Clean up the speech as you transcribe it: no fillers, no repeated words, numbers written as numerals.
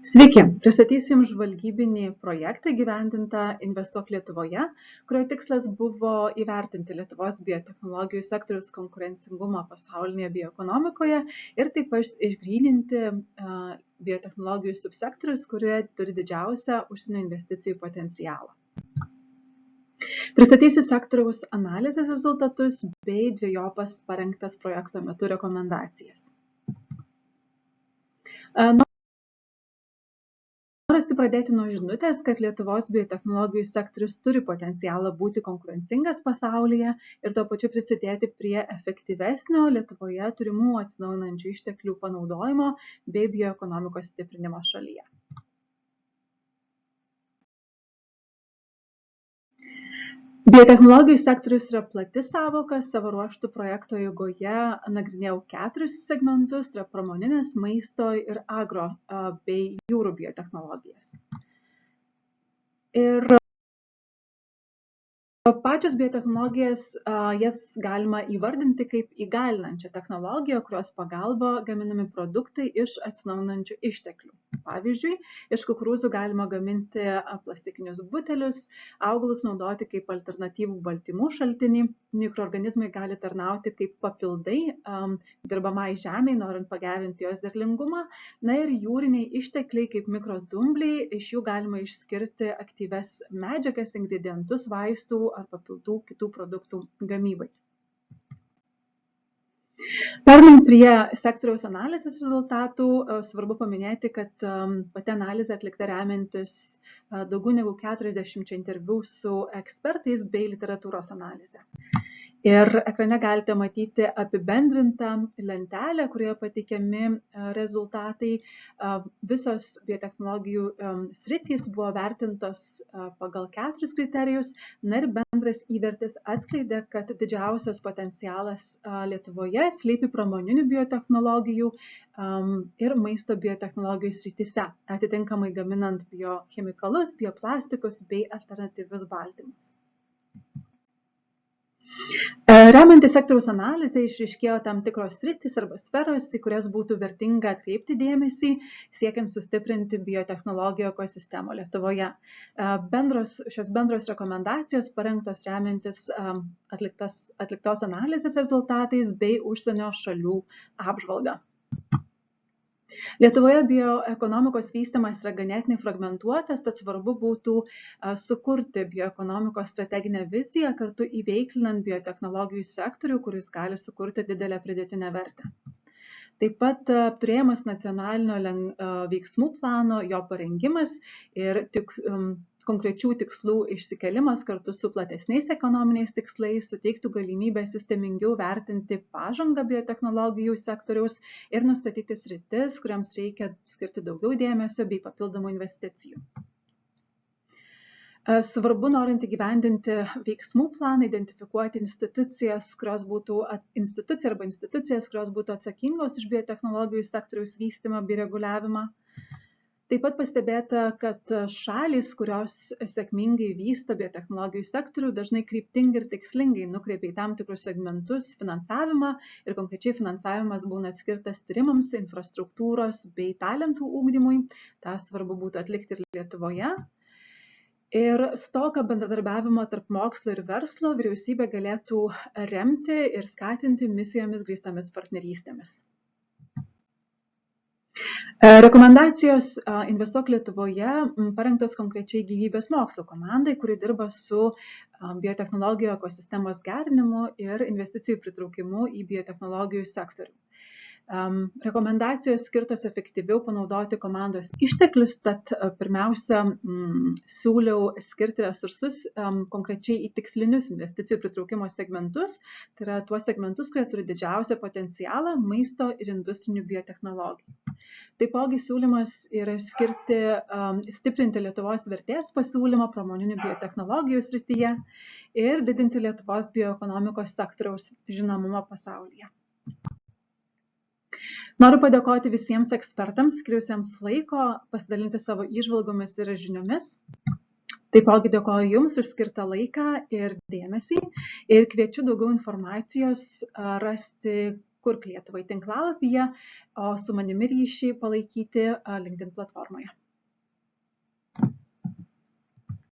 Sveiki, pristatysiu Jums žvalgybinį projektą įgyvendintą Investuok Lietuvoje, kurio tikslas buvo įvertinti Lietuvos biotechnologijų sektoriaus konkurencingumą pasaulinėje bioekonomikoje ir taip pat išgryninti biotechnologijų subsektorius, kurie turi didžiausią užsienio investicijų potencialą. Pristatysiu sektoriaus analizės rezultatus bei dvejopas parengtas projekto metu rekomendacijas. Norisi pradėti nuo žinutės, kad Lietuvos biotechnologijų sektorius turi potencialą būti konkurencingas pasaulyje ir tuo pačiu prisidėti prie efektyvesnio Lietuvoje turimų atsinaujinančių išteklių panaudojimo bei bioekonomikos stiprinimo šalyje. Biotechnologijų sektorius yra plati sąvoka, savo ruožtu projekto eigoje nagrinėjau 4 segmentus, tai yra pramoninės, maisto ir agro bei jūrų biotechnologijas. Ir pačios biotechnologijas, jas galima įvardinti kaip įgalinančią technologiją, kurios pagalba gaminami produktai iš atsinaujinančių išteklių. Pavyzdžiui, iš kukurūzų galima gaminti plastikinius butelius, augalus naudoti kaip alternatyvų baltymų šaltinį, mikroorganizmai gali tarnauti kaip papildai dirbamai žemei, norint pagerinti jos derlingumą. Na ir jūriniai ištekliai kaip mikrodumbliai, iš jų galima išskirti aktyvias medžiagas, ingredientus, vaistų ar papildų kitų produktų gamybai. Pereinant prie sektoriaus analizės rezultatų, svarbu paminėti, kad pati analizė atlikta remiantis daugiau negu 40 interviu su ekspertais bei literatūros analizė. Ir ekrane galite matyti apibendrintą lentelę, kurioje pateikiami rezultatai. Visos biotechnologijų sritys buvo vertintos pagal 4 kriterijus. Na ir bendras įvertis atskleidė, kad didžiausias potencialas Lietuvoje slypi pramoninių biotechnologijų ir maisto biotechnologijų srityse, atitinkamai gaminant biochemikalus, bioplastikus bei alternatyvius baltymus. Remiantis sektoriaus analizę išryškėjo tam tikros sritys arba sferos, į kurias būtų vertinga atkreipti dėmesį, siekiant sustiprinti biotechnologijų ekosistemą Lietuvoje. Šios bendros rekomendacijos parengtos remiantis atliktos analizės rezultatais bei užsienio šalių apžvalga. Lietuvoje bioekonomikos vystymas yra ganėtinai fragmentuotas, tad svarbu būtų sukurti bioekonomikos strateginę viziją, kartu įveiklinant biotechnologijų sektorių, kuris gali sukurti didelę pridėtinę vertę. Taip pat turėjimas nacionalinio veiksmų plano, jo parengimas ir konkrečių tikslų išsikelimas kartu su platesniais ekonominiais tikslais suteiktų galimybę sistemingiau vertinti pažangą biotechnologijų sektoriaus ir nustatyti sritis, kuriams reikia skirti daugiau dėmesio bei papildomų investicijų. Svarbu, norint įgyvendinti veiksmų planą, identifikuoti institucijas, kurios būtų atsakingos už biotechnologijų sektoriaus vystymą bei reguliavimą. Taip pat pastebėta, kad šalys, kurios sėkmingai vysto biotechnologijų sektorių, dažnai kryptingai ir tikslingai nukreipia į tam tikrus segmentus finansavimą ir konkrečiai finansavimas būna skirtas tyrimams, infrastruktūros bei talentų ugdymui. Ta svarbu būtų atlikti ir Lietuvoje. Ir stoką bendradarbiavimo tarp mokslo ir verslo vyriausybė galėtų remti ir skatinti misijomis grįstomis partnerystėmis. Rekomendacijos Investuok Lietuvoje parengtos konkrečiai gyvybės mokslo komandai, kuri dirba su biotechnologijų ekosistemos gerinimu ir investicijų pritraukimu į biotechnologijų sektorių. Rekomendacijos skirtos efektyviau panaudoti komandos išteklius, tad pirmiausia siūliau skirti resursus konkrečiai į tikslinius investicijų pritraukimo segmentus, tai yra tuos segmentus, kurie turi didžiausią potencialą maisto ir industrinių biotechnologijų. Taipogi siūlymas yra stiprinti Lietuvos vertės pasiūlymą pramoninių biotechnologijų srityje ir didinti Lietuvos bioekonomikos sektoriaus žinomumą pasaulyje. Noriu padėkoti visiems ekspertams, skiriusiems laiko pasidalinti savo įžvalgomis ir žiniomis. Taipogi dėkoju Jums už skirtą laiką ir dėmesį ir kviečiu daugiau informacijos rasti Kurk Lietuvai tinklalapyje, o su manimi ryšį palaikyti LinkedIn platformoje.